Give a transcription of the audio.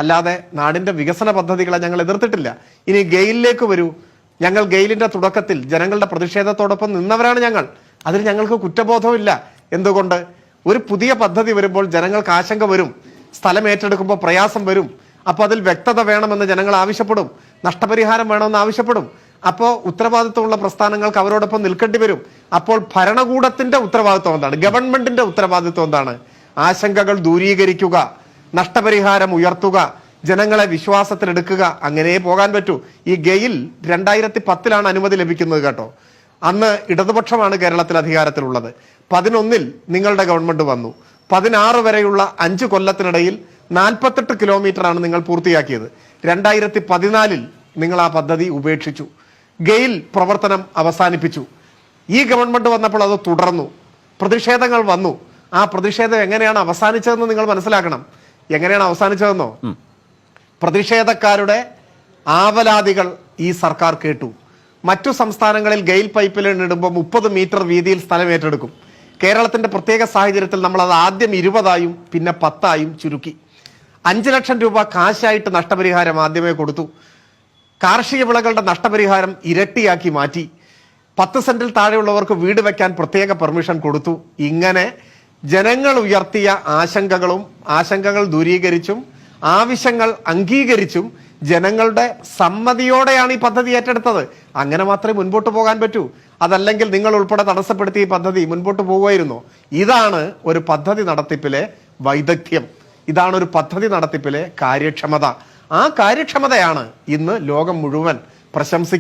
അല്ലാതെ നാടിന്റെ വികസന പദ്ധതികളെ ഞങ്ങൾ എതിർത്തിട്ടില്ല. ഇനി ഗെയിലിലേക്ക് വരൂ. ഞങ്ങൾ ഗെയിലിന്റെ തുടക്കത്തിൽ ജനങ്ങളുടെ പ്രതിഷേധത്തോടൊപ്പം നിന്നവരാണ് ഞങ്ങൾ. അതിൽ ഞങ്ങൾക്ക് കുറ്റബോധമില്ല. എന്തുകൊണ്ട്? ഒരു പുതിയ പദ്ധതി വരുമ്പോൾ ജനങ്ങൾക്ക് ആശങ്ക വരും, സ്ഥലം ഏറ്റെടുക്കുമ്പോൾ പ്രയാസം വരും. അപ്പോൾ അതിൽ വ്യക്തത വേണമെന്ന് ജനങ്ങൾ ആവശ്യപ്പെടും, നഷ്ടപരിഹാരം വേണമെന്ന് ആവശ്യപ്പെടും. അപ്പോൾ ഉത്തരവാദിത്വമുള്ള പ്രസ്ഥാനങ്ങൾക്ക് അവരോടൊപ്പം നിൽക്കേണ്ടി വരും. അപ്പോൾ ഭരണകൂടത്തിന്റെ ഉത്തരവാദിത്വം എന്താണ്? ഗവൺമെന്റിന്റെ ഉത്തരവാദിത്വം എന്താണ്? ആശങ്കകൾ ദൂരീകരിക്കുക, നഷ്ടപരിഹാരം ഉയർത്തുക, ജനങ്ങളെ വിശ്വാസത്തിലെടുക്കുക. അങ്ങനെ പോകാൻ പറ്റൂ. ഈ ഗെയിൽ 2010 അനുമതി ലഭിക്കുന്നത് കേട്ടോ. അന്ന് ഇടതുപക്ഷമാണ് കേരളത്തിൽ അധികാരത്തിലുള്ളത്. 11 നിങ്ങളുടെ ഗവൺമെന്റ് വന്നു. 16 വരെയുള്ള 5 കൊല്ലത്തിനിടയിൽ 48 കിലോമീറ്ററാണ് നിങ്ങൾ പൂർത്തിയാക്കിയത്. 2014 നിങ്ങൾ ആ പദ്ധതി ഉപേക്ഷിച്ചു. ഗെയിൽ പ്രവർത്തനം അവസാനിപ്പിച്ചു. ഈ ഗവൺമെന്റ് വന്നപ്പോൾ അത് തുടർന്നു. പ്രതിഷേധങ്ങൾ വന്നു. ആ പ്രതിഷേധം എങ്ങനെയാണ് അവസാനിച്ചതെന്ന് നിങ്ങൾ മനസ്സിലാക്കണം. എങ്ങനെയാണ് അവസാനിച്ചതെന്നോ? പ്രതിഷേധക്കാരുടെ ആവലാതികൾ ഈ സർക്കാർ കേട്ടു. മറ്റു സംസ്ഥാനങ്ങളിൽ ഗെയിൽ പൈപ്പ് ലൈൻ ഇടുമ്പോൾ 30 മീറ്റർ വീതിയിൽ സ്ഥലം ഏറ്റെടുക്കും. കേരളത്തിന്റെ പ്രത്യേക സാഹചര്യത്തിൽ നമ്മൾ അത് ആദ്യം 20 പിന്നെ 10 ചുരുക്കി. 5 ലക്ഷം രൂപ കാശായിട്ട് നഷ്ടപരിഹാരം ആദ്യമേ കൊടുത്തു. കാർഷിക വിളകളുടെ നഷ്ടപരിഹാരം ഇരട്ടിയാക്കി മാറ്റി. 10 സെന്റിൽ താഴെയുള്ളവർക്ക് വീട് വെക്കാൻ പ്രത്യേക പെർമിഷൻ കൊടുത്തു. ഇങ്ങനെ ജനങ്ങൾ ഉയർത്തിയ ആശങ്കകൾ ദൂരീകരിച്ചും ആവശ്യങ്ങൾ അംഗീകരിച്ചും ജനങ്ങളുടെ സമ്മതിയോടെയാണ് ഈ പദ്ധതി ഏറ്റെടുത്തത്. അങ്ങനെ മാത്രമേ മുൻപോട്ട് പോകാൻ പറ്റൂ. അതല്ലെങ്കിൽ നിങ്ങൾ ഉൾപ്പെടെ തടസ്സപ്പെടുത്തിയ ഈ പദ്ധതി മുൻപോട്ട് പോകുമായിരുന്നോ? ഇതാണ് ഒരു പദ്ധതി നടത്തിപ്പിലെ വൈദഗ്ധ്യം. ഇതാണ് ഒരു പദ്ധതി നടത്തിപ്പിലെ കാര്യക്ഷമത. ആ കാര്യക്ഷമതയാണ് ഇന്ന് ലോകം മുഴുവൻ പ്രശംസിക്കുന്നത്.